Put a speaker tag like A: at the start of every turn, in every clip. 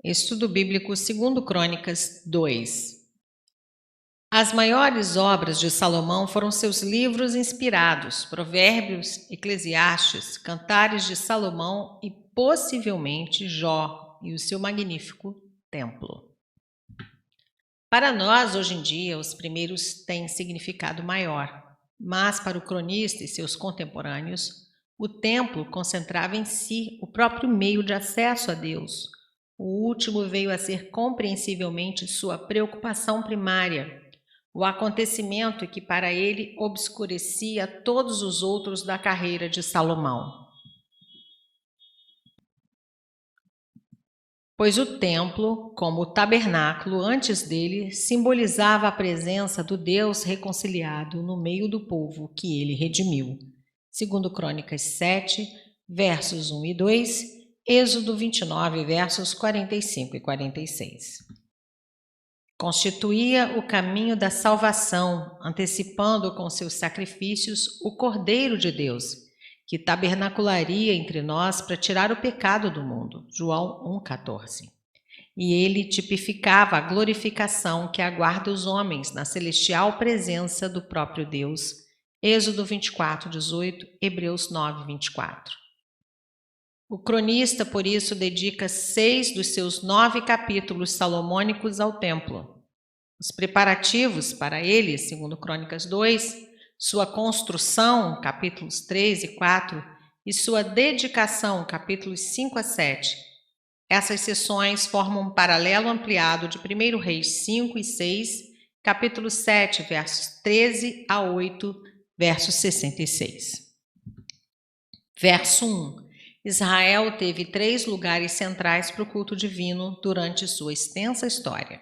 A: Estudo Bíblico segundo Crônicas 2. As maiores obras de Salomão foram seus livros inspirados, Provérbios, Eclesiastes, Cantares de Salomão e possivelmente Jó e o seu magnífico templo. Para nós, hoje em dia, os primeiros têm significado maior, mas para o cronista e seus contemporâneos, o templo concentrava em si o próprio meio de acesso a Deus. O último veio a ser compreensivelmente sua preocupação primária, o acontecimento que para ele obscurecia todos os outros da carreira de Salomão. Pois o templo, como o tabernáculo antes dele, simbolizava a presença do Deus reconciliado no meio do povo que ele redimiu. Segundo Crônicas 7, versos 1 e 2, Êxodo 29, versos 45 e 46. Constituía o caminho da salvação, antecipando com seus sacrifícios o Cordeiro de Deus, que tabernacularia entre nós para tirar o pecado do mundo. João 1,14. E ele tipificava a glorificação que aguarda os homens na celestial presença do próprio Deus. Êxodo 24:18, Hebreus 9:24. O cronista, por isso, dedica 6 dos seus 9 capítulos salomônicos ao templo. Os preparativos para ele, segundo Crônicas 2, sua construção, capítulos 3 e 4, e sua dedicação, capítulos 5 a 7. Essas seções formam um paralelo ampliado de 1 Reis 5 e 6, capítulo 7, versos 13 a 8, verso 66. Verso 1. Israel teve 3 lugares centrais para o culto divino durante sua extensa história.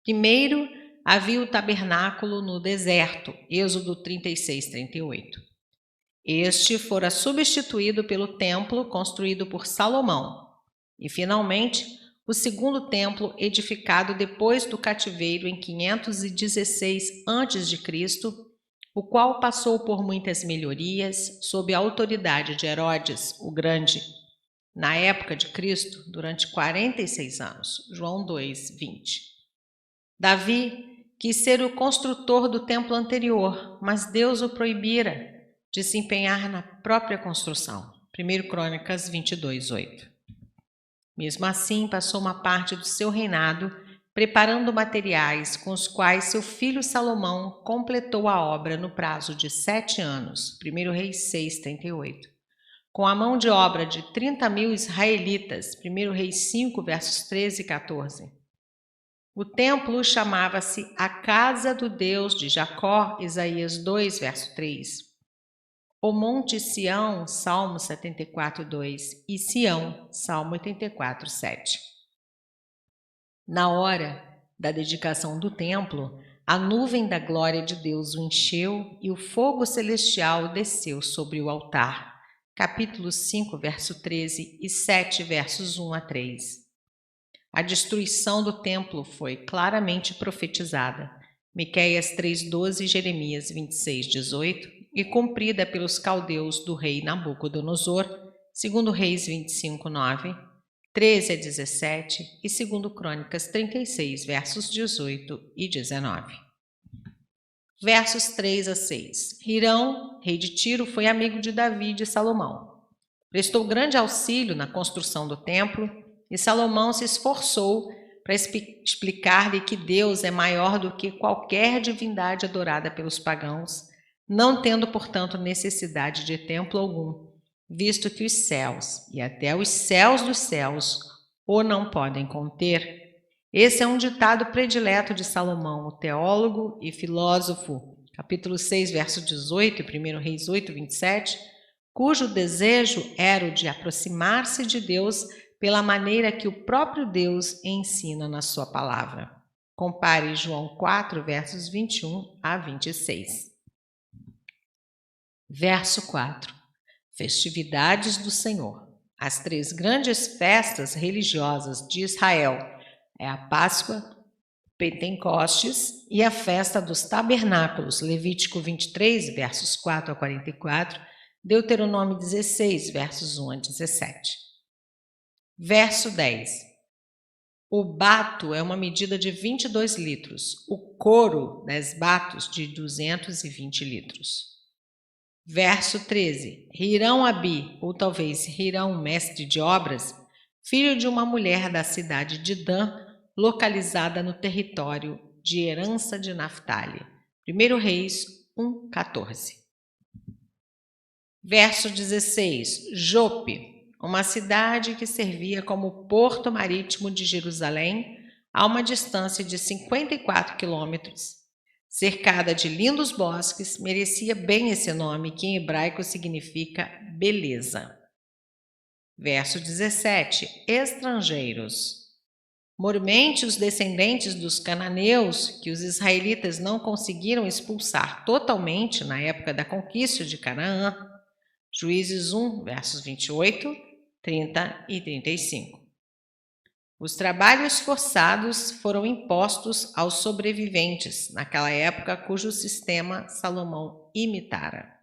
A: Primeiro, havia o tabernáculo no deserto, Êxodo 36, 38. Este fora substituído pelo templo construído por Salomão. E, finalmente, o segundo templo edificado depois do cativeiro em 516 a.C., o qual passou por muitas melhorias sob a autoridade de Herodes o Grande, na época de Cristo, durante 46 anos. João 2, 20. Davi quis ser o construtor do templo anterior, mas Deus o proibira de se empenhar na própria construção. 1 Crônicas 22, 8. Mesmo assim, passou uma parte do seu reinado preparando materiais com os quais seu filho Salomão completou a obra no prazo de 7 anos, 1 Reis 6, 38. Com a mão de obra de 30.000 israelitas, 1 Reis 5, versos 13 e 14. O templo chamava-se a Casa do Deus de Jacó, Isaías 2, verso 3. O Monte Sião, Salmo 74, 2. E Sião, Salmo 84, 7. Na hora da dedicação do templo, a nuvem da glória de Deus o encheu e o fogo celestial desceu sobre o altar. Capítulo 5, verso 13 e 7, versos 1 a 3. A destruição do templo foi claramente profetizada, Miqueias 3:12 e Jeremias 26:18, e cumprida pelos caldeus do rei Nabucodonosor, segundo Reis 25:9, 13 a 17 e segundo Crônicas 36, versos 18 e 19. Versos 3 a 6. Hirão, rei de Tiro, foi amigo de Davi e de Salomão. Prestou grande auxílio na construção do templo e Salomão se esforçou para explicar-lhe que Deus é maior do que qualquer divindade adorada pelos pagãos, não tendo, portanto, necessidade de templo algum, visto que os céus e até os céus dos céus o não podem conter. Esse é um ditado predileto de Salomão, o teólogo e filósofo, capítulo 6, verso 18 e 1 Reis 8, 27, cujo desejo era o de aproximar-se de Deus pela maneira que o próprio Deus ensina na sua palavra. Compare João 4, versos 21 a 26. Verso 4. Festividades do Senhor. As 3 grandes festas religiosas de Israel é a Páscoa, Pentecostes e a festa dos tabernáculos, Levítico 23, versos 4 a 44, Deuteronômio 16, versos 1 a 17. Verso 10. O bato é uma medida de 22 litros, o coro, 10 batos, de 220 litros. Verso 13. Hirão Abi, ou talvez Hirão, mestre de obras, filho de uma mulher da cidade de Dan, localizada no território de herança de Naftali. 1 Reis 1:14. Verso 16. Jope, uma cidade que servia como porto marítimo de Jerusalém, a uma distância de 54 quilômetros. Cercada de lindos bosques, merecia bem esse nome, que em hebraico significa beleza. Verso 17. Estrangeiros. Mormente os descendentes dos cananeus, que os israelitas não conseguiram expulsar totalmente na época da conquista de Canaã. Juízes 1, versos 28, 30 e 35. Os trabalhos forçados foram impostos aos sobreviventes, naquela época cujo sistema Salomão imitara.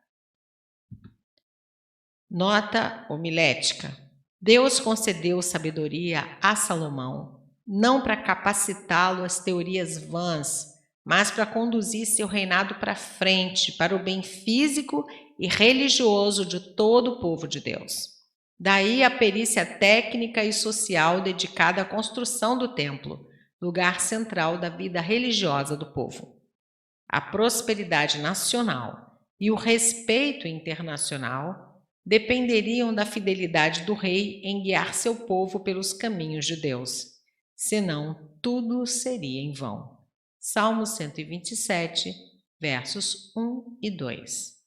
A: Nota homilética. Deus concedeu sabedoria a Salomão, não para capacitá-lo às teorias vãs, mas para conduzir seu reinado para frente, para o bem físico e religioso de todo o povo de Deus. Daí a perícia técnica e social dedicada à construção do templo, lugar central da vida religiosa do povo. A prosperidade nacional e o respeito internacional dependeriam da fidelidade do rei em guiar seu povo pelos caminhos de Deus. Senão, tudo seria em vão. Salmo 127, versos 1 e 2.